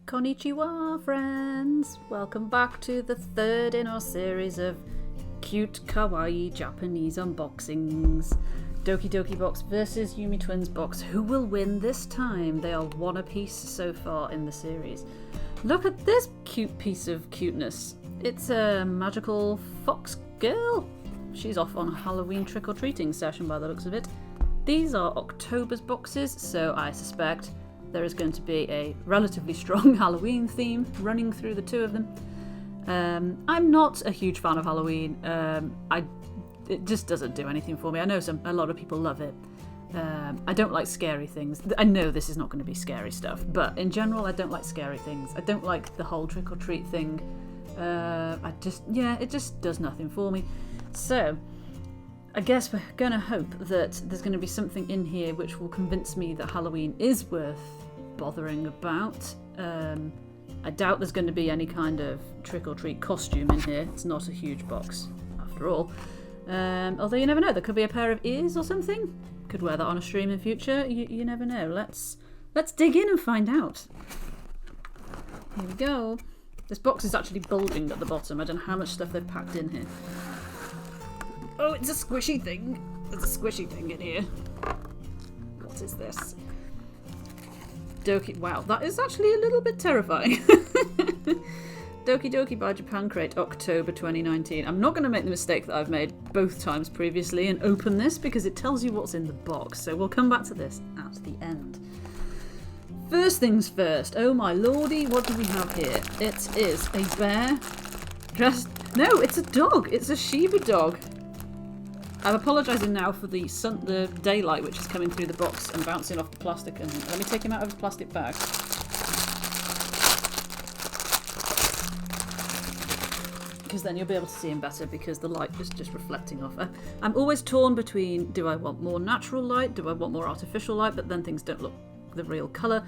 Konnichiwa, friends! Welcome back to the third in our series of cute kawaii Japanese unboxings. Doki Doki box versus Yume Twins box. Who will win this time? They are one apiece so far in the series. Look at this cute piece of cuteness. It's a magical fox girl. She's off on a Halloween trick-or-treating session by the looks of it. These are October's boxes, so I suspect there is going to be a relatively strong Halloween theme running through the two of them. I'm not a huge fan of Halloween. It just doesn't do anything for me. I know a lot of people love it. I don't like scary things. I know this is not going to be scary stuff, but in general, I don't like scary things. I don't like the whole trick-or-treat thing. It just does nothing for me. So, I guess we're going to hope that there's going to be something in here which will convince me that Halloween is worth bothering about. I doubt there's going to be any kind of trick-or-treat costume in here. It's not a huge box, after all. Although you never know, there could be a pair of ears or something. Could wear that on a stream in future. You never know. Let's dig in and find out. Here we go. This box is actually bulging at the bottom. I don't know how much stuff they've packed in here. Oh, it's a squishy thing. There's a squishy thing in here. What is this? Doki. Wow, that is actually a little bit terrifying. Doki Doki by Japan Crate, October 2019. I'm not going to make the mistake that I've made both times previously and open this because it tells you what's in the box. So we'll come back to this at the end. First things first. Oh my lordy, what do we have here? It is a bear. No, it's a dog. It's a Shiba dog. I'm apologising now for the daylight which is coming through the box and bouncing off the plastic. And let me take him out of his plastic bag. Because then you'll be able to see him better because the light is just reflecting off. I'm always torn between, do I want more natural light? Do I want more artificial light? But then things don't look the real colour.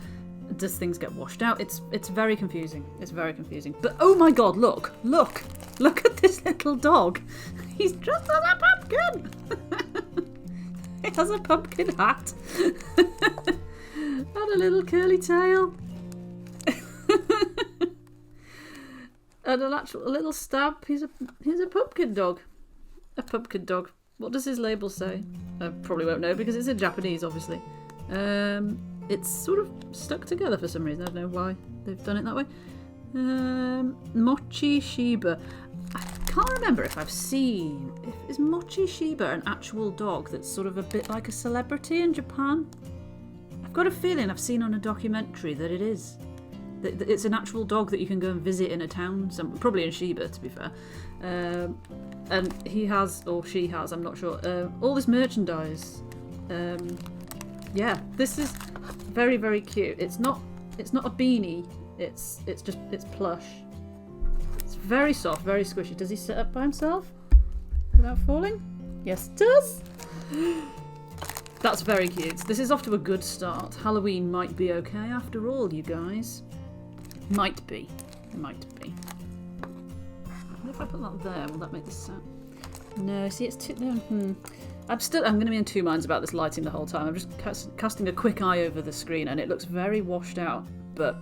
Does things get washed out? It's very confusing. It's very confusing. But oh my god, look at this little dog. He's dressed as a pumpkin. He has a pumpkin hat and a little curly tail and a little stamp. He's a pumpkin dog. A pumpkin dog. What does his label say? I probably won't know because it's in Japanese, obviously. It's sort of stuck together for some reason. I don't know why they've done it that way. Mochi Shiba. I can't remember if I've seen... Is Mochi Shiba an actual dog that's sort of a bit like a celebrity in Japan? I've got a feeling I've seen on a documentary that it is. That it's an actual dog that you can go and visit in a town, probably in Shiba, to be fair. And he has, or she has, I'm not sure, all this merchandise. Yeah, this is very, very cute. It's not a beanie. It's plush. It's very soft, very squishy. Does he sit up by himself without falling? Yes, it does. That's very cute. This is off to a good start. Halloween might be okay after all, you guys. Might be. Might be. What if I put that there? Will that make this sound? No, see, it's too... I'm going to be in two minds about this lighting the whole time. I'm just casting a quick eye over the screen and it looks very washed out. But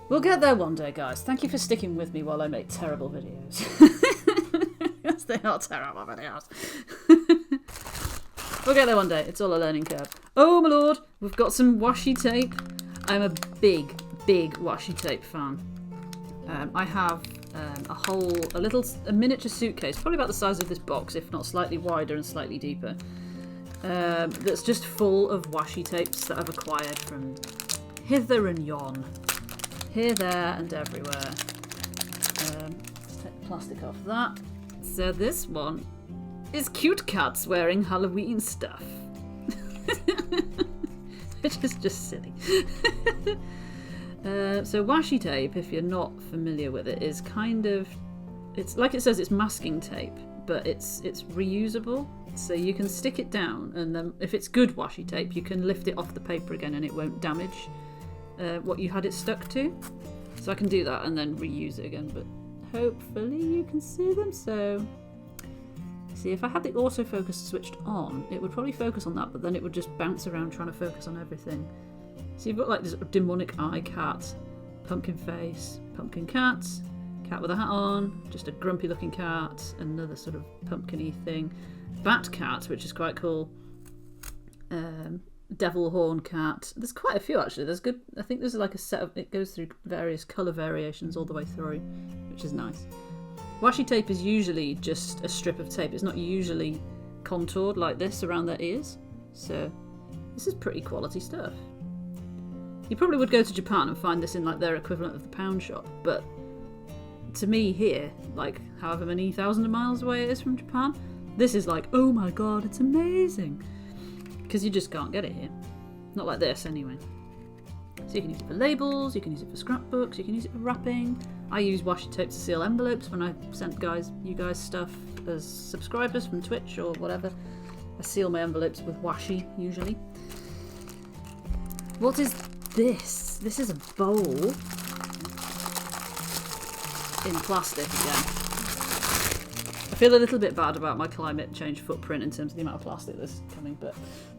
we'll get there one day, guys. Thank you for sticking with me while I make terrible videos. Yes, they are terrible videos. We'll get there one day. It's all a learning curve. Oh my lord, we've got some washi tape. I'm a big, big washi tape fan. I have a miniature suitcase, probably about the size of this box, if not slightly wider and slightly deeper, that's just full of washi tapes that I've acquired from hither and yon. Here, there and everywhere. Let's take the plastic off that. So this one is cute cats wearing Halloween stuff. Which is just silly. So washi tape, if you're not familiar with it, is kind of... It's like it says, it's masking tape, but it's reusable. So you can stick it down and then if it's good washi tape, you can lift it off the paper again and it won't damage what you had it stuck to. So I can do that and then reuse it again, but hopefully you can see them. So see, if I had the autofocus switched on, it would probably focus on that, but then it would just bounce around trying to focus on everything. So you've got like this demonic eye cat pumpkin face, pumpkin cat, cat with a hat on, just a grumpy looking cat, another sort of pumpkin-y thing, bat cat, which is quite cool, devil horn cat. There's quite a few actually. There's good. I think there's like a set of. It goes through various colour variations all the way through, which is nice. Washi tape is usually just a strip of tape. It's not usually contoured like this around their ears. So this is pretty quality stuff. You probably would go to Japan and find this in like their equivalent of the pound shop, but to me here, like however many thousands of miles away it is from Japan, this is like, oh my god, it's amazing. Because you just can't get it here. Not like this, anyway. So you can use it for labels, you can use it for scrapbooks, you can use it for wrapping. I use washi tape to seal envelopes when I send you guys stuff as subscribers from Twitch or whatever. I seal my envelopes with washi, usually. What is this? This is a bowl in plastic again. I feel a little bit bad about my climate change footprint in terms of the amount of plastic that's coming, but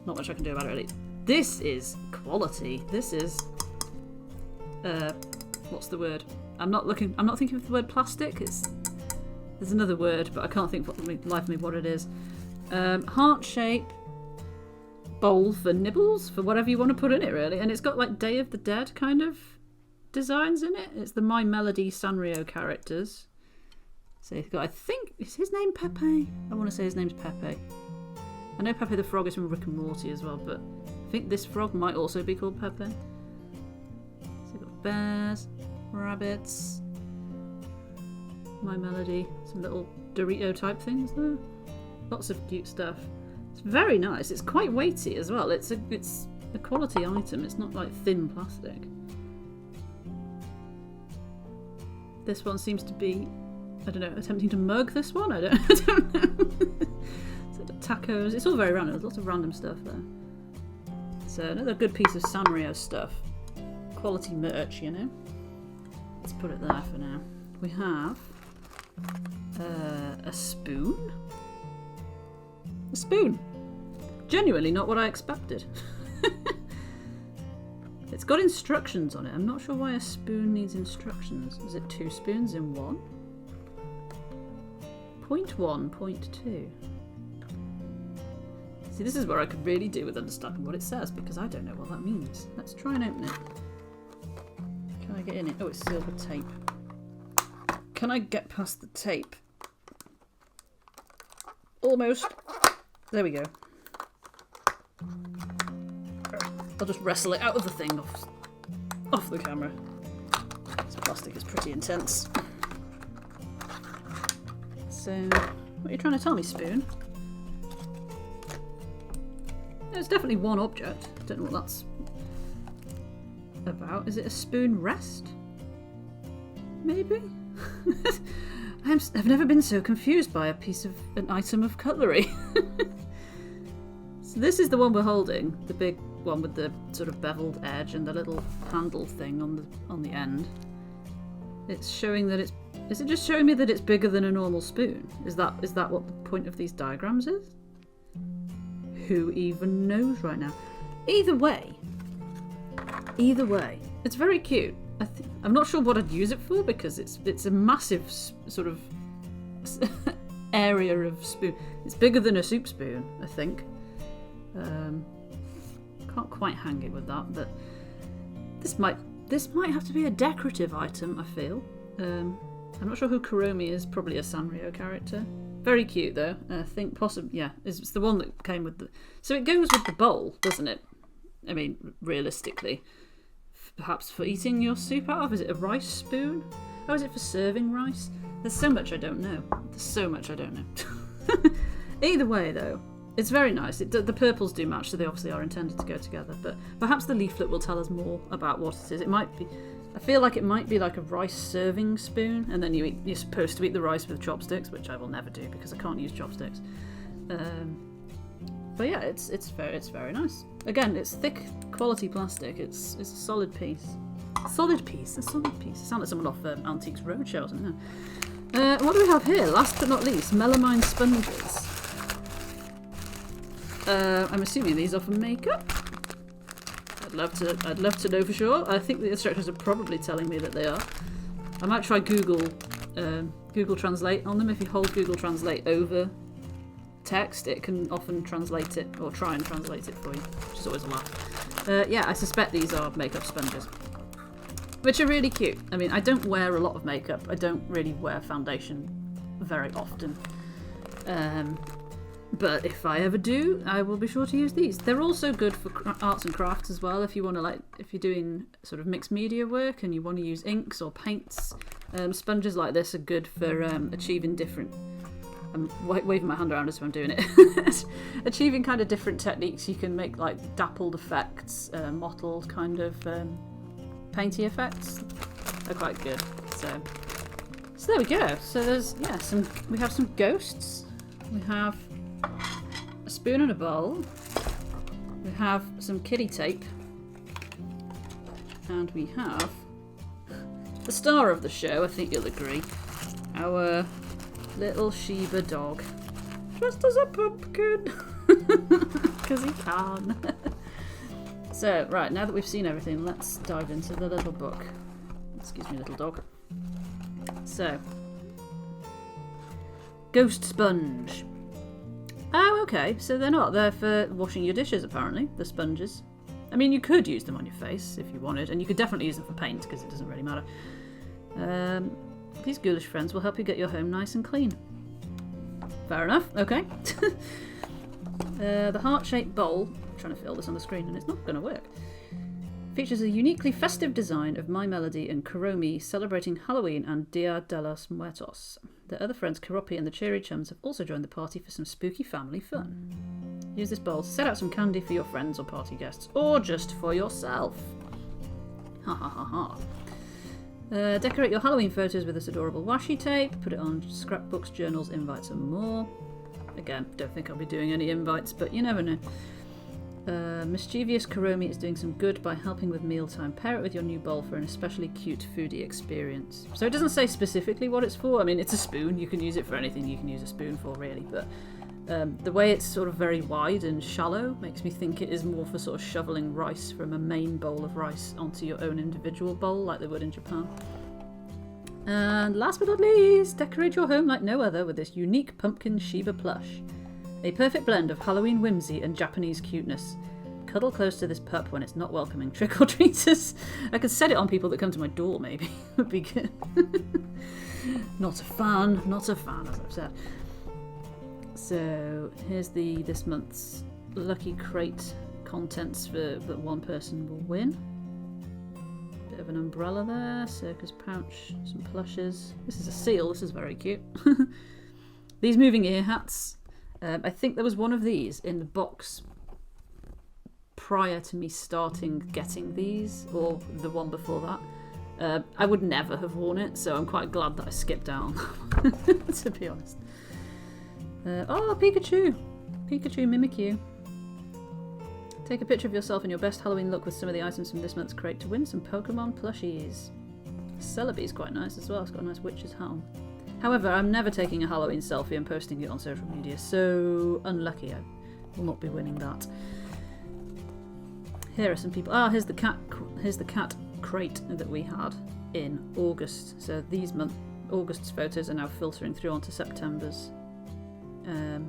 not much I can do about it really. This is quality. This is what's the word? I'm not thinking of the word plastic. There's another word, but I can't think for the life of me what it is. Heart shape bowl for nibbles, for whatever you want to put in it really, and it's got like Day of the Dead kind of designs in it. It's the My Melody Sanrio characters. So you've got, I think, is his name Pepe? I want to say his name's Pepe. I know Pepe the Frog is from Rick and Morty as well, but I think this frog might also be called Pepe. So you've got bears, rabbits, My Melody, some little Dorito type things there. Lots of cute stuff. It's very nice. It's quite weighty as well. It's a quality item. It's not like thin plastic. This one seems to be, I don't know, attempting to mug this one? I don't know. Sort of tacos. It's all very random. There's lots of random stuff there. So another good piece of Sanrio stuff. Quality merch, you know. Let's put it there for now. We have a spoon. A spoon. Genuinely not what I expected. It's got instructions on it. I'm not sure why a spoon needs instructions. Is it 2 spoons in one? Point 1, point 2. See, this is where I could really do with understanding what it says, because I don't know what that means. Let's try and open it. Can I get in it? Oh, it's sealed with tape. Can I get past the tape? Almost. There we go. I'll just wrestle it out of the thing off the camera. This plastic is pretty intense. So, what are you trying to tell me, spoon? It's definitely one object. I don't know what that's about. Is it a spoon rest? Maybe? I've never been so confused by an item of cutlery. So this is the one we're holding, the big one with the sort of beveled edge and the little handle thing on the end. It's showing that it's. Is it just showing me that it's bigger than a normal spoon? Is that what the point of these diagrams is? Who even knows right now? Either way, it's very cute. I'm not sure what I'd use it for because it's a massive sort of area of spoon. It's bigger than a soup spoon, I think. Can't quite hang it with that, but this might have to be a decorative item, I feel. I'm not sure who Kuromi is, probably a Sanrio character. Very cute though. I think possibly, yeah, it's the one that came with the... So it goes with the bowl, doesn't it? I mean, realistically. Perhaps for eating your soup out of? Is it a rice spoon? Oh, is it for serving rice? There's so much I don't know. Either way though, it's very nice. The purples do match, so they obviously are intended to go together, but perhaps the leaflet will tell us more about what it is. It might be... I feel like it might be like a rice serving spoon, and then you're supposed to eat the rice with chopsticks, which I will never do because I can't use chopsticks. But yeah, it's very nice. Again, it's thick quality plastic. It's a solid piece. A solid piece. It sounds like someone off Antiques Roadshow or something. What do we have here? Last but not least, melamine sponges. I'm assuming these are for makeup. I'd love to know for sure. I think the instructions are probably telling me that they are. I might try Google Translate on them. If you hold Google Translate over text, it can often translate it, or try and translate it for you, which is always a laugh. Yeah, I suspect these are makeup sponges, which are really cute. I mean, I don't wear a lot of makeup. I don't really wear foundation very often. But if I ever do, I will be sure to use these. They're also good for arts and crafts as well. If you want to, like, if you're doing sort of mixed media work and you want to use inks or paints, sponges like this are good for achieving different. I'm waving my hand around as if I'm doing it. Achieving kind of different techniques. You can make like dappled effects, mottled kind of painty effects. They're quite good. So there we go. So there's we have some ghosts. We have a spoon and a bowl. We have some kitty tape. And we have the star of the show, I think you'll agree. Our little Shiba dog. Dressed as a pumpkin. Because he can. So, right, now that we've seen everything, let's dive into the little book. Excuse me, little dog. So, Ghost Sponge. Oh, okay, so they're not. They're for washing your dishes, apparently, the sponges. I mean, you could use them on your face if you wanted, and you could definitely use them for paint, because it doesn't really matter. These ghoulish friends will help you get your home nice and clean. Fair enough, okay. The heart-shaped bowl, I'm trying to fit all this on the screen and it's not going to work, features a uniquely festive design of My Melody and Kuromi celebrating Halloween and Dia de los Muertos. The other friends, Karopi and the Cheery Chums, have also joined the party for some spooky family fun. Use this bowl to set out some candy for your friends or party guests, or just for yourself. Ha ha ha ha. Decorate your Halloween photos with this adorable washi tape. Put it on scrapbooks, journals, invites and more. Again, don't think I'll be doing any invites, but you never know. Mischievous Kuromi is doing some good by helping with mealtime. Pair it with your new bowl for an especially cute foodie experience. So it doesn't say specifically what it's for. I mean, it's a spoon. You can use it for anything you can use a spoon for, really. But the way it's sort of very wide and shallow makes me think it is more for sort of shoveling rice from a main bowl of rice onto your own individual bowl, like they would in Japan. And last but not least, decorate your home like no other with this unique pumpkin Shiba plush. A perfect blend of Halloween whimsy and Japanese cuteness. Cuddle close to this pup when it's not welcoming trick-or-treaters. I could set it on people that come to my door, maybe. Would be good. Not a fan, as I've said. So here's this month's lucky crate contents that one person will win. Bit of an umbrella there, circus pouch, some plushes. This is a seal, this is very cute. These moving ear hats. I think there was one of these in the box prior to me starting getting these, or the one before that. I would never have worn it, so I'm quite glad that I skipped out on that, to be honest. Oh, Pikachu! Pikachu Mimikyu. Take a picture of yourself in your best Halloween look with some of the items from this month's crate to win some Pokemon plushies. Celebi's quite nice as well, it's got a nice witch's helm. However, I'm never taking a Halloween selfie and posting it on social media, so unlucky, I will not be winning that. Here are some people. Here's the cat crate that we had in August. So these August's photos are now filtering through onto September's. No,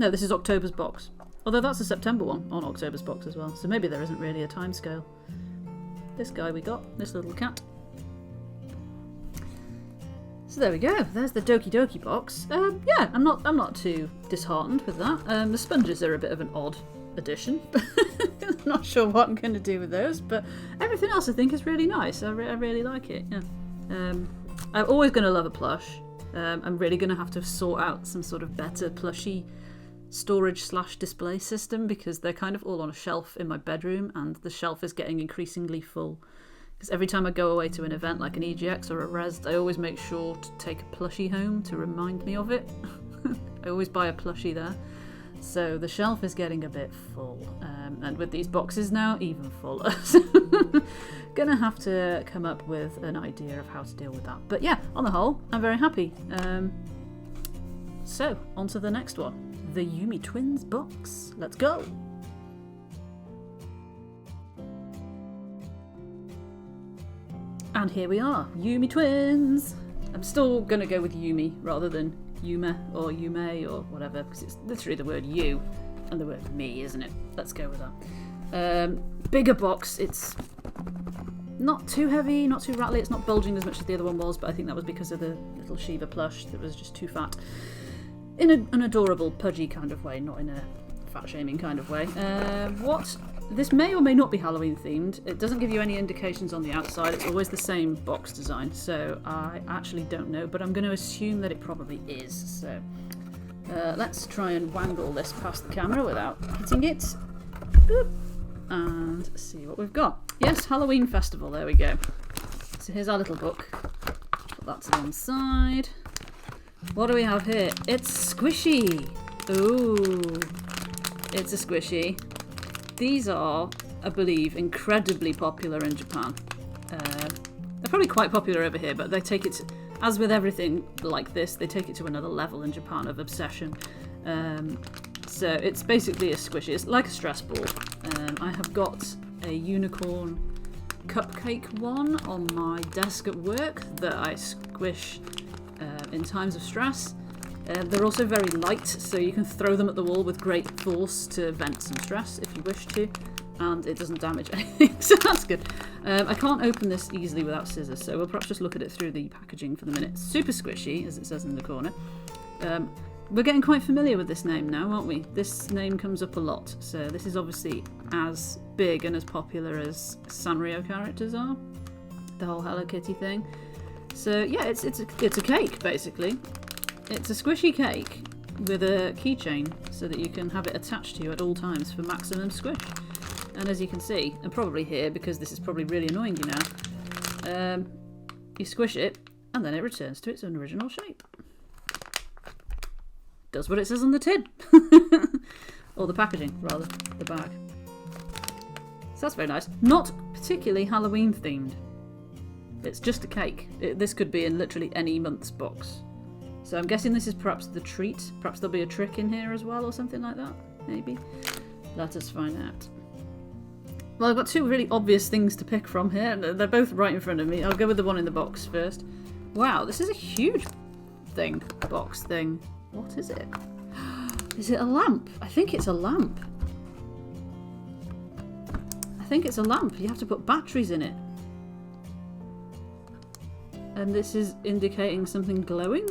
this is October's box. Although that's a September one on October's box as well. So maybe there isn't really a time scale. This guy we got, this little cat. So there we go. There's the Doki Doki box. Yeah, I'm not too disheartened with that. The sponges are a bit of an odd addition. I'm not sure what I'm going to do with those, but everything else I think is really nice. I really like it. Yeah. I'm always going to love a plush. I'm really going to have to sort out some sort of better plushy storage/display system because they're kind of all on a shelf in my bedroom and the shelf is getting increasingly full. Because every time I go away to an event like an EGX or a Res, I always make sure to take a plushie home to remind me of it. I always buy a plushie there. So the shelf is getting a bit full. And with these boxes now, even fuller. So gonna have to come up with an idea of how to deal with that. But yeah, on the whole, I'm very happy. So, on to the next one. The Yume Twins box. Let's go! And here we are, Yume Twins. I'm still going to go with Yume rather than Yume or Yume or whatever, because it's literally the word you and the word me, isn't it? Let's go with that. Bigger box. It's not too heavy, not too rattly. It's not bulging as much as the other one was, but I think that was because of the little Shiba plush that was just too fat. In an adorable, pudgy kind of way, not in a fat-shaming kind of way. This may or may not be Halloween themed. It doesn't give you any indications on the outside. It's always the same box design, so I actually don't know, but I'm going to assume that it probably is. So let's try and wangle this past the camera without hitting it. Boop. And see what we've got. Yes, Halloween Festival, there we go. So here's our little book. Put that to one side. What do we have here? It's squishy. Ooh, it's a squishy. These are, I believe, incredibly popular in Japan. They're probably quite popular over here, but they take it, as with everything like this, they take it to another level in Japan of obsession. So it's basically a squishy. It's like a stress ball. I have got a unicorn cupcake one on my desk at work that I squish in times of stress. They're also very light, so you can throw them at the wall with great force to vent some stress if you wish to, and it doesn't damage anything, so that's good. I can't open this easily without scissors, so we'll perhaps just look at it through the packaging for the minute. Super squishy, as it says in the corner. We're getting quite familiar with this name now, aren't we? This name comes up a lot, so this is obviously as big and as popular as Sanrio characters are, the whole Hello Kitty thing. So yeah, it's a cake, basically. It's a squishy cake with a keychain so that you can have it attached to you at all times for maximum squish. And as you can see, and probably hear, because this is probably really annoying you now, you squish it and then it returns to its original shape. Does what it says on the tin. Or the packaging, rather, the bag. So that's very nice. Not particularly Halloween themed. It's just a cake. This could be in literally any month's box. So I'm guessing this is perhaps the treat. Perhaps there'll be a trick in here as well or something like that. Maybe. Let us find out. Well, I've got two really obvious things to pick from here. They're both right in front of me. I'll go with the one in the box first. Wow, this is a huge thing. Box thing. What is it? Is it a lamp? I think it's a lamp. I think it's a lamp. You have to put batteries in it. And this is indicating something glowing?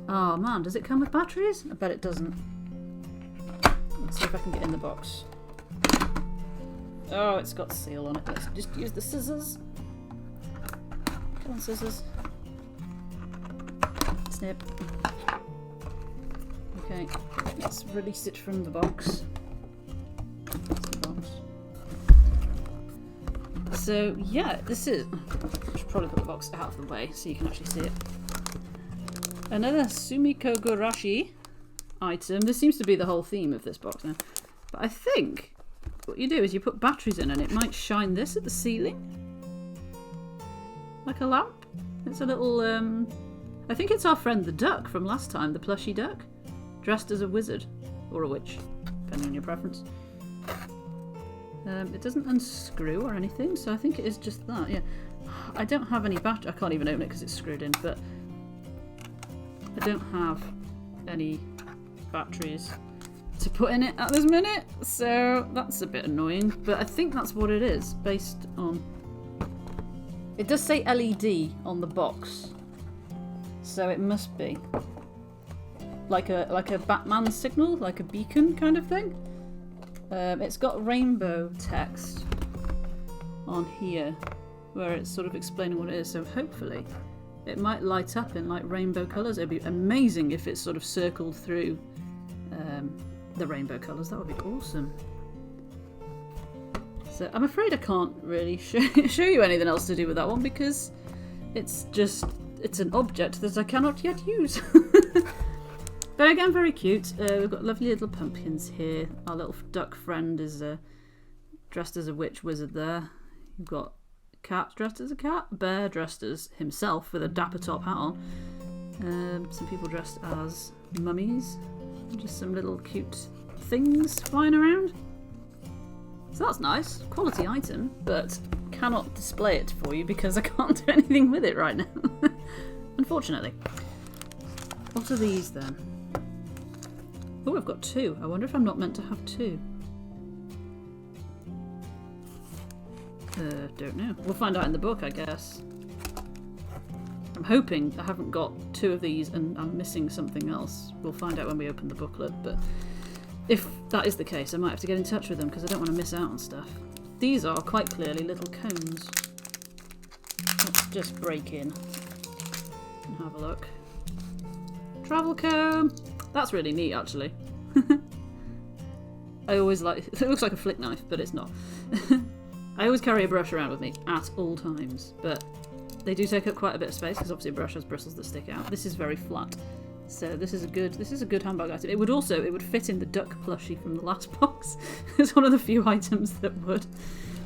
Oh man, does it come with batteries? I bet it doesn't. Let's see if I can get in the box. Oh, it's got seal on it. Let's just use the scissors. Come on, scissors. Snip. Okay, let's release it from the box. That's the box. So yeah, this is... I should probably put the box out of the way so you can actually see it. Another Sumiko Gurashi item. This seems to be the whole theme of this box now. But I think what you do is you put batteries in and it might shine this at the ceiling. Like a lamp. It's a little... I think it's our friend the duck from last time, the plushy duck. Dressed as a wizard. Or a witch, depending on your preference. It doesn't unscrew or anything, so I think it is just that, yeah. I don't have any battery. I can't even open it because it's screwed in, but I don't have any batteries to put in it at this minute, so that's a bit annoying, but I think that's what it is, based on... It does say LED on the box, so it must be like a Batman signal, like a beacon kind of thing. It's got rainbow text on here where it's sort of explaining what it is, so hopefully it might light up in like rainbow colours. It'd be amazing if it sort of circled through the rainbow colours. That would be awesome. So I'm afraid I can't really show you anything else to do with that one because it's an object that I cannot yet use. But again, very cute. We've got lovely little pumpkins here. Our little duck friend is dressed as a witch wizard there. You've got cat dressed as a cat, bear dressed as himself with a dapper top hat on. Some people dressed as mummies. Just some little cute things flying around. So that's nice. Quality item, but cannot display it for you because I can't do anything with it right now. Unfortunately. What are these then? Oh, I've got 2. I wonder if I'm not meant to have 2. Don't know. We'll find out in the book, I guess. I'm hoping I haven't got 2 of these and I'm missing something else. We'll find out when we open the booklet, but if that is the case, I might have to get in touch with them because I don't want to miss out on stuff. These are quite clearly little cones. Let's just break in and have a look. Travel comb! That's really neat, actually. I always like... It looks like a flick knife, but it's not. I always carry a brush around with me at all times, but they do take up quite a bit of space because obviously a brush has bristles that stick out. This is very flat, so this is a good handbag item. It would fit in the duck plushie from the last box. It's one of the few items that would.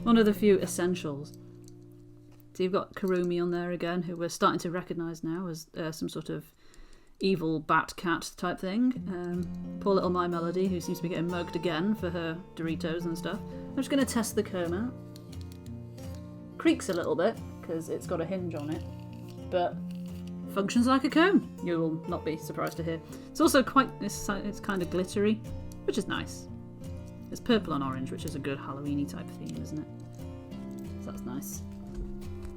One of the few essentials. So you've got Kurumi on there again, who we're starting to recognise now as some sort of evil bat cat type thing. Poor little My Melody, who seems to be getting mugged again for her Doritos and stuff. I'm just going to test the comb out. Creaks a little bit because it's got a hinge on it, but functions like a comb. You will not be surprised to hear. It's also it's kind of glittery, which is nice. It's purple and orange, which is a good Halloween-y type theme, isn't it? So that's nice.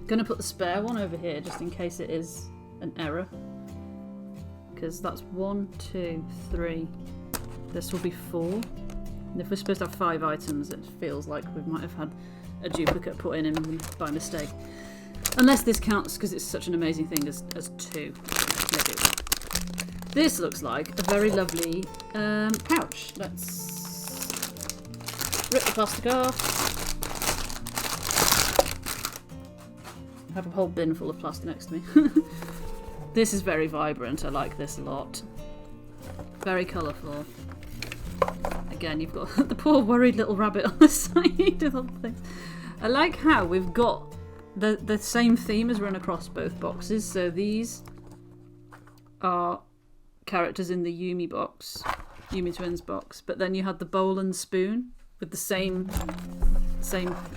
Gonna put the spare one over here just in case it is an error, because that's 1, 2, 3. This will be 4. And if we're supposed to have 5 items, it feels like we might have had a duplicate put in by mistake. Unless this counts because it's such an amazing thing as 2. Maybe. This looks like a very lovely pouch. Let's rip the plastic off. I have a whole bin full of plastic next to me. This is very vibrant. I like this a lot. Very colourful. Again, you've got the poor worried little rabbit on the side of all things. I like how we've got the same theme as run across both boxes. So these are characters in the Yume box, Yume Twins box, but then you had the bowl and spoon with the same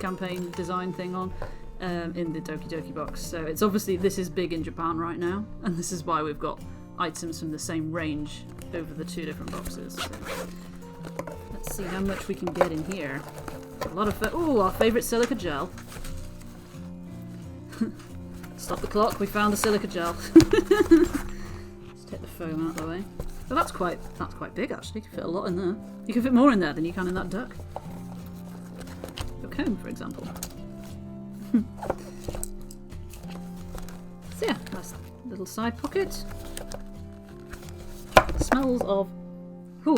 campaign design thing on in the Doki Doki box. So it's obviously, this is big in Japan right now, and this is why we've got items from the same range over the 2 different boxes. So let's see how much we can get in here. A lot of our favourite silica gel. Stop the clock, we found the silica gel. Let's take the foam out of the way. But that's quite big actually. You can fit a lot in there. You can fit more in there than you can in that duck. Your comb, for example. So yeah, nice little side pocket.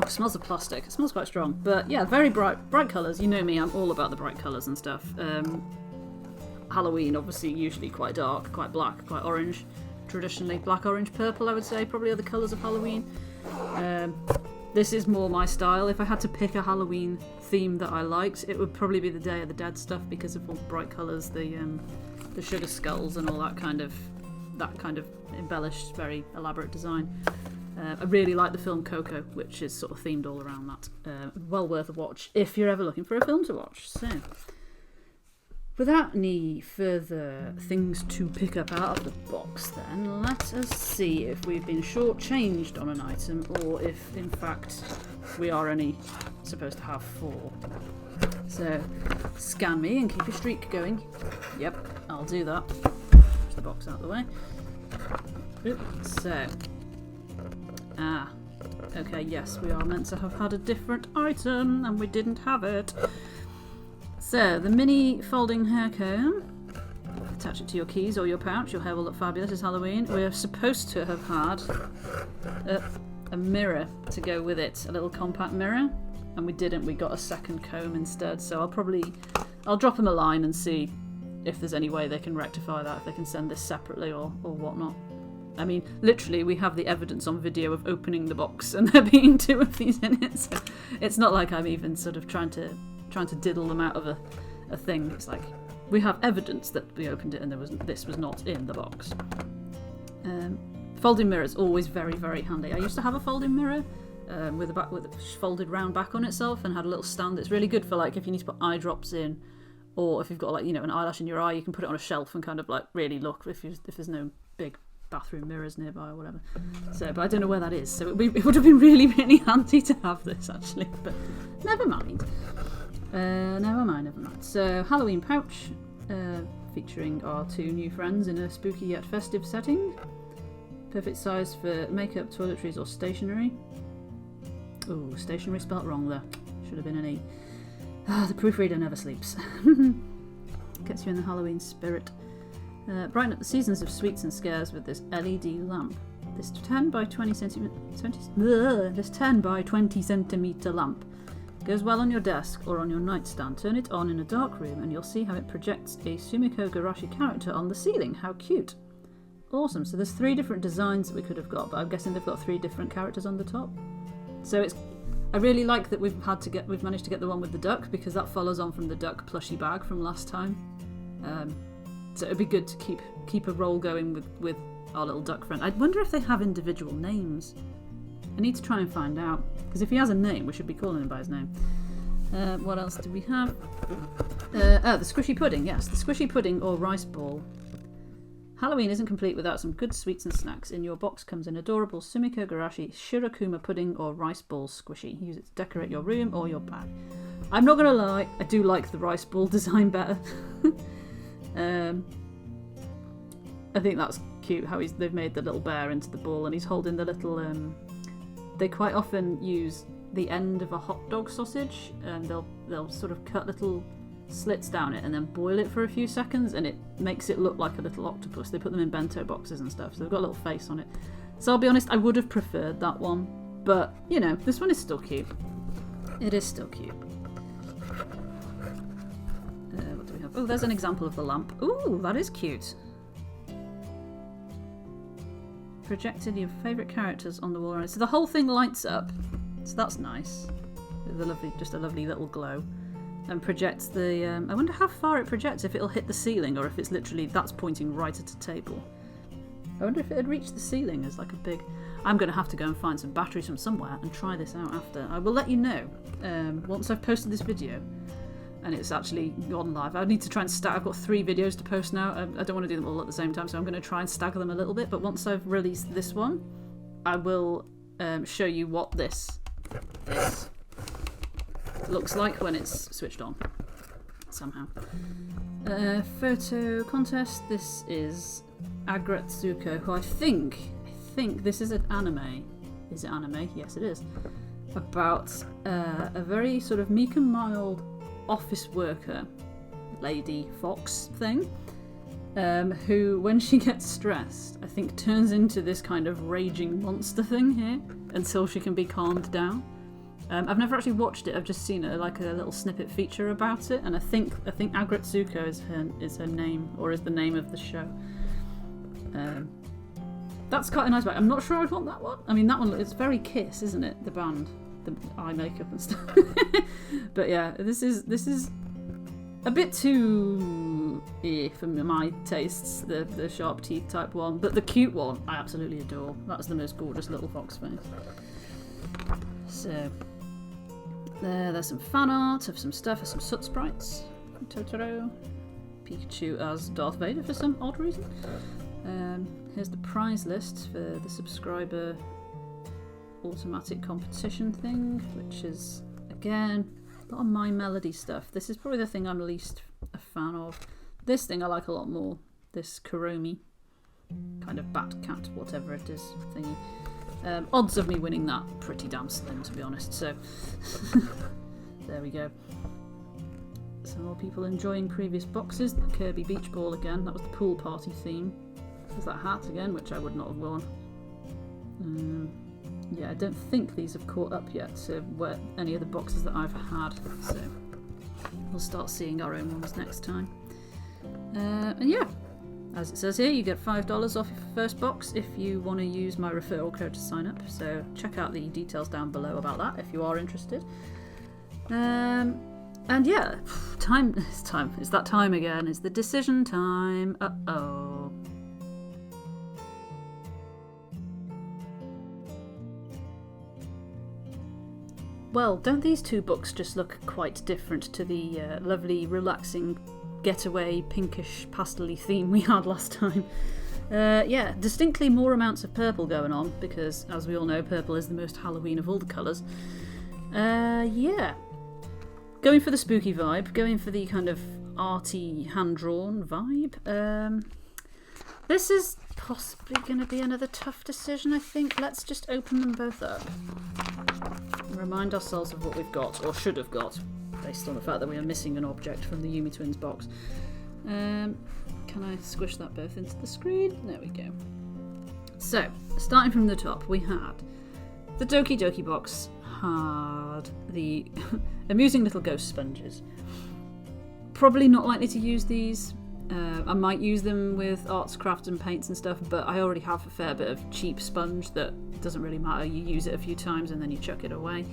Smells of plastic. It smells quite strong. But yeah, very bright colours. You know me, I'm all about the bright colours and stuff. Halloween, obviously, usually quite dark, quite black, quite orange. Traditionally, black, orange, purple, I would say, probably are the colours of Halloween. This is more my style. If I had to pick a Halloween theme that I liked, it would probably be the Day of the Dead stuff because of all the bright colours, the sugar skulls and all that kind of embellished, very elaborate design. I really like the film Coco, which is sort of themed all around that. Well worth a watch if you're ever looking for a film to watch. So, without any further things to pick up out of the box then, let us see if we've been shortchanged on an item or if in fact we are only supposed to have 4. So scan me and keep your streak going. Yep, I'll do that. Push the box out of the way. So, okay, yes, we are meant to have had a different item and we didn't have it. So, the mini folding hair comb. Attach it to your keys or your pouch. Your hair will look fabulous. It's Halloween. We're supposed to have had a mirror to go with it. A little compact mirror. And we didn't. We got a second comb instead. So I'll drop them a line and see if there's any way they can rectify that. If they can send this separately or whatnot. I mean, literally, we have the evidence on video of opening the box and there being 2 of these in it. So it's not like I'm even sort of trying to diddle them out of a thing. It's like we have evidence that we opened it and this was not in the box. Folding mirror is always very, very handy. I used to have a folding mirror with a folded round back on itself and had a little stand. It's really good for like if you need to put eye drops in Or if you've got like, you know, an eyelash in your eye, you can put it on a shelf and kind of like really look if there's no big bathroom mirrors nearby or whatever. So, but I don't know where that is. So it would have been really, really handy to have this actually. But never mind. Never mind. So Halloween pouch, featuring our 2 new friends in a spooky yet festive setting. Perfect size for makeup, toiletries, or stationery. Ooh, stationery spelt wrong there. Should have been an E. The proofreader never sleeps. Gets you in the Halloween spirit. Brighten up the seasons of sweets and scares with this LED lamp. This 10 by 20 centimeter lamp goes well on your desk or on your nightstand. Turn it on in a dark room and you'll see how it projects a Sumiko Garashi character on the ceiling. How cute. Awesome. So there's 3 different designs that we could have got, but I'm guessing they've got 3 different characters on the top. So I really like that we've managed to get the one with the duck, because that follows on from the duck plushie bag from last time. So it'd be good to keep a roll going with our little duck friend. I wonder if they have individual names. I need to try and find out, because if he has a name, we should be calling him by his name. What else do we have? The squishy pudding. Yes, the squishy pudding or rice ball. Halloween isn't complete without some good sweets and snacks. In your box comes an adorable Sumiko Garashi Shirakuma pudding or rice ball squishy. Use it to decorate your room or your bag. I'm not going to lie, I do like the rice ball design better. I think that's cute how they've made the little bear into the ball and he's holding the little... They quite often use the end of a hot dog sausage and they'll sort of cut little slits down it and then boil it for a few seconds and it makes it look like a little octopus. They put them in bento boxes and stuff, so they've got a little face on it. So I'll be honest, I would have preferred that one, but you know, this one is still cute. It is still cute. What do we have? Oh, there's an example of the lamp. Ooh, that is cute. Projected your favourite characters on the wall around it. So the whole thing lights up, so that's nice. Just a lovely little glow. And projects the... I wonder how far it projects, if it'll hit the ceiling or if it's literally... That's pointing right at a table. I wonder if it had reached the ceiling as like a big... I'm going to have to go and find some batteries from somewhere and try this out after. I will let you know once I've posted this video and it's actually gone live. I need to try and stack... I've got 3 videos to post now. I don't want to do them all at the same time, so I'm going to try and stagger them a little bit. But once I've released this one, I will show you what this is. Looks like when it's switched on somehow. Photo contest. This is Agretsuko, who I think this is an anime. Is it anime? Yes, it is. About a very sort of meek and mild office worker, lady fox thing, who, when she gets stressed, I think turns into this kind of raging monster thing here until she can be calmed down. I've never actually watched it. I've just seen a little snippet feature about it, and I think Agretsuko is her name, or is the name of the show. That's quite a nice bag. I'm not sure I'd want that one. I mean, that one, it's very Kiss, isn't it? The band, the eye makeup and stuff. But yeah, this is a bit too for my tastes. The sharp teeth type one, but the cute one I absolutely adore. That's the most gorgeous little fox face. So. There's some fan art of some stuff, some soot sprites. Totoro. Pikachu as Darth Vader for some odd reason. Here's the prize list for the subscriber automatic competition thing, which is, again, a lot of My Melody stuff. This is probably the thing I'm least a fan of. This thing I like a lot more. This Kuromi kind of bat cat, whatever it is, thingy. Odds of me winning that pretty damn slim, to be honest, so there we go. Some more people enjoying previous boxes. The Kirby Beach Ball again, that was the pool party theme. There's that hat again, which I would not have worn. Yeah, I don't think these have caught up yet to any of the boxes that I've had, so we'll start seeing our own ones next time. And yeah, as it says here, you get $5 off your first box if you want to use my referral code to sign up. So check out the details down below about that if you are interested. And yeah, it's that time again. It's the decision time. Uh-oh. Well, don't these two books just look quite different to the lovely, relaxing, getaway, pinkish, pastel-y theme we had last time? Yeah, distinctly more amounts of purple going on, because, as we all know, purple is the most Halloween of all the colours. Yeah. Going for the spooky vibe, going for the kind of arty, hand-drawn vibe. This is possibly going to be another tough decision, I think. Let's just open them both up. Remind ourselves of what we've got, or should have got, based on the fact that we are missing an object from the Yume Twins box. Can I squish that both into the screen? There we go. So, starting from the top, we had the Doki Doki box had the amusing little ghost sponges. Probably not likely to use these. I might use them with arts, crafts and paints and stuff, but I already have a fair bit of cheap sponge that doesn't really matter. You use it a few times and then you chuck it away.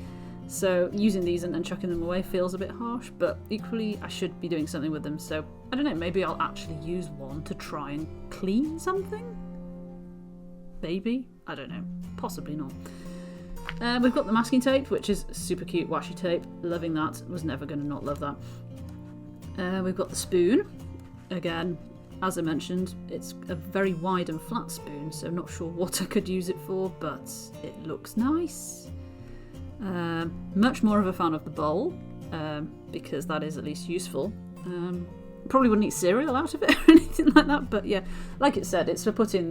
So using these and then chucking them away feels a bit harsh, but equally I should be doing something with them. So I don't know, maybe I'll actually use one to try and clean something? Maybe? I don't know. Possibly not. We've got the masking tape, which is super cute washi tape. Loving that. Was never going to not love that. We've got the spoon. Again, as I mentioned, it's a very wide and flat spoon, so I'm not sure what I could use it for, but it looks nice. Much more of a fan of the bowl, because that is at least useful. Probably wouldn't eat cereal out of it or anything like that, but yeah, like it said, it's for putting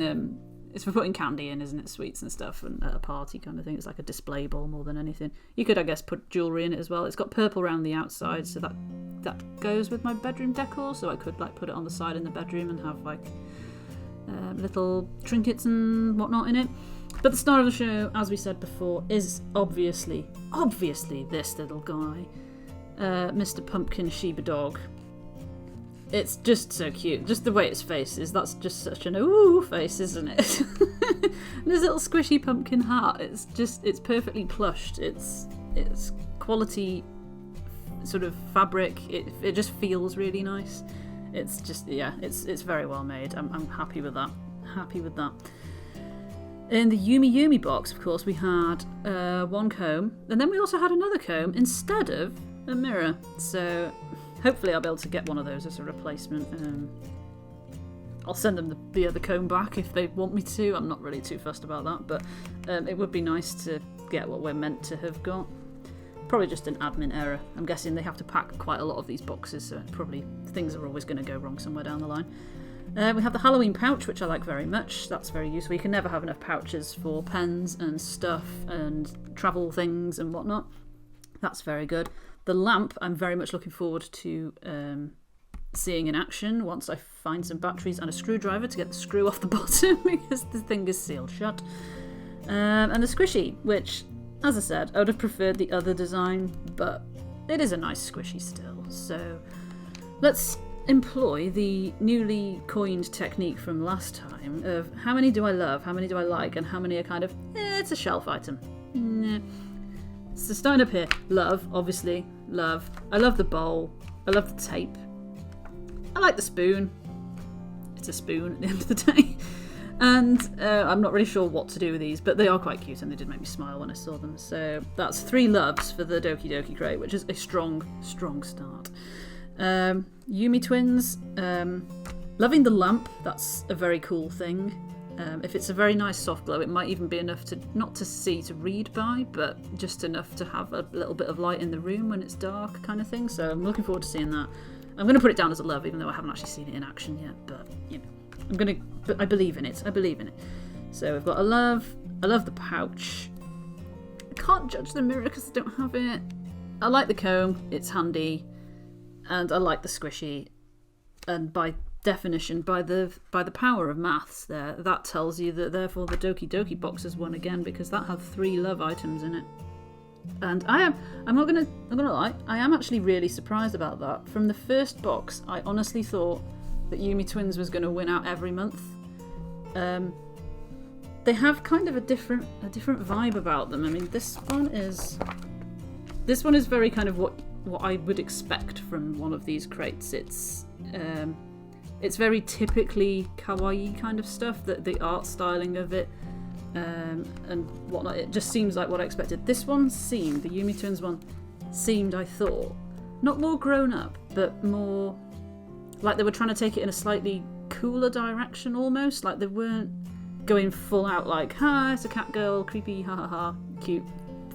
candy in, isn't it? Sweets and stuff, and at a party kind of thing. It's like a display bowl more than anything. You could, I guess, put jewellery in it as well. It's got purple around the outside, so that goes with my bedroom decor. So I could like put it on the side in the bedroom and have like little trinkets and whatnot in it. But the star of the show, as we said before, is obviously this little guy, Mr. Pumpkin Shiba Dog. It's just so cute. Just the way its face is. That's just such an ooh face, isn't it? And his little squishy pumpkin hat. It's perfectly plushed. It's quality sort of fabric. It just feels really nice. It's just, yeah, it's very well made. I'm happy with that. Happy with that. In the Yume box, of course, we had one comb, and then we also had another comb instead of a mirror. So hopefully I'll be able to get one of those as a replacement. I'll send them the other comb back if they want me to. I'm not really too fussed about that, but it would be nice to get what we're meant to have got. Probably just an admin error. I'm guessing they have to pack quite a lot of these boxes, so probably things are always going to go wrong somewhere down the line. We have the Halloween pouch, which I like very much. That's very useful. You can never have enough pouches for pens and stuff and travel things and whatnot. That's very good. The lamp, I'm very much looking forward to seeing in action once I find some batteries and a screwdriver to get the screw off the bottom because the thing is sealed shut. And the squishy, which, as I said, I would have preferred the other design, but it is a nice squishy still. So let's employ the newly coined technique from last time of how many do I love, how many do I like, and how many are kind of, it's a shelf item. So starting up here, love, obviously, love. I love the bowl. I love the tape. I like the spoon. It's a spoon at the end of the day. And I'm not really sure what to do with these, but they are quite cute and they did make me smile when I saw them. So that's 3 loves for the Doki Doki crate, which is a strong, strong start. Yume Twins, loving the lamp. That's a very cool thing. If it's a very nice soft glow, it might even be enough to, not to see, to read by, but just enough to have a little bit of light in the room when it's dark kind of thing. So I'm looking forward to seeing that. I'm going to put it down as a love, even though I haven't actually seen it in action yet, but, you know, but I believe in it. I believe in it. So we've got a love. I love the pouch. I can't judge the mirror because I don't have it. I like the comb. It's handy. And I like the squishy. And by definition, by the power of maths there, that tells you that therefore the Doki Doki box has won again, because that had 3 love items in it. And I'm not gonna lie, I am actually really surprised about that. From the first box, I honestly thought that Yume Twins was gonna win out every month. They have kind of a different vibe about them. I mean, this one is very kind of what I would expect from one of these crates. It's very typically kawaii kind of stuff, that the art styling of it. and whatnot. It just seems like what I expected. This one seemed, the Yume Twins one, seemed, I thought, not more grown up, but more like they were trying to take it in a slightly cooler direction almost. Like they weren't going full out like, ha, it's a cat girl, creepy, ha ha ha, cute,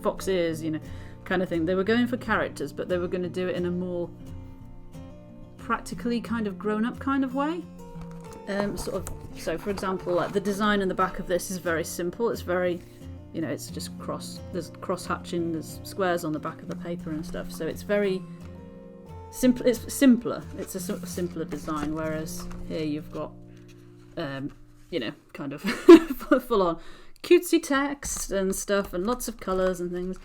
fox ears, you know, kind of thing. They were going for characters, but they were going to do it in a more practically kind of grown up kind of way. So for example, like the design in the back of this is very simple. It's very, you know, it's just there's cross hatching, there's squares on the back of the paper and stuff. So it's very simple. It's simpler. It's a sort of simpler design. Whereas here you've got, you know, kind of full on cutesy text and stuff and lots of colours and things.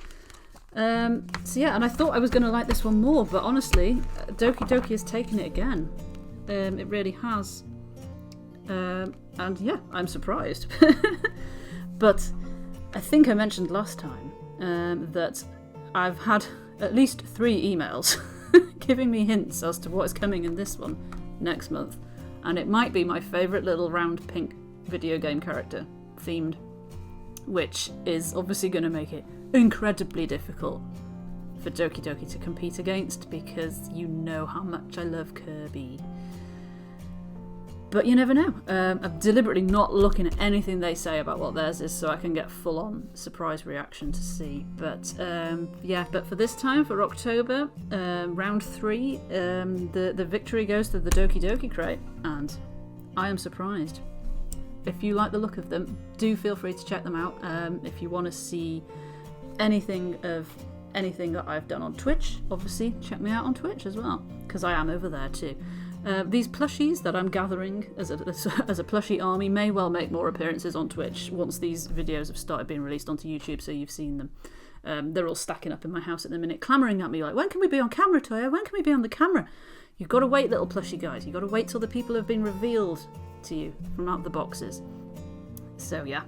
So yeah, and I thought I was going to like this one more, but honestly, Doki Doki has taken it again. It really has. And yeah, I'm surprised. But I think I mentioned last time that I've had at least 3 emails giving me hints as to what is coming in this one next month. And it might be my favourite little round pink video game character themed, which is obviously going to make it incredibly difficult for Doki Doki to compete against, because you know how much I love Kirby. But you never know. I'm deliberately not looking at anything they say about what theirs is, so I can get full-on surprise reaction to see. But yeah, but for this time, for October, round 3, the victory goes to the Doki Doki crate, and I am surprised. If you like the look of them, do feel free to check them out. If you want to see anything that I've done on Twitch, obviously check me out on Twitch as well, because I am over there too. These plushies that I'm gathering as a plushie army may well make more appearances on Twitch once these videos have started being released onto YouTube, so you've seen them. They're all stacking up in my house at the minute, clamouring at me like, when can we be on camera, Toya? When can we be on the camera? You've got to wait, little plushie guys. You've got to wait till the people have been revealed to you from out the boxes. So yeah,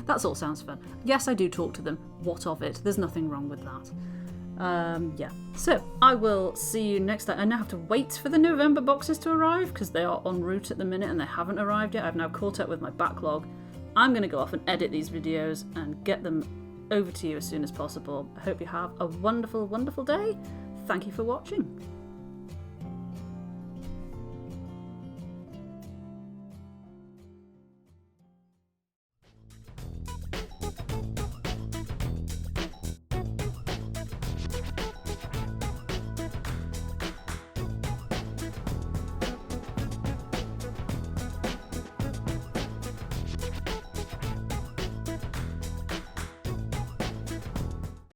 that all sounds fun. Yes, I do talk to them. What of it? There's nothing wrong with that. Yeah, so I will see you next time. I now have to wait for the November boxes to arrive because they are en route at the minute and they haven't arrived yet. I've now caught up with my backlog. I'm going to go off and edit these videos and get them over to you as soon as possible. I hope you have a wonderful, wonderful day. Thank you for watching.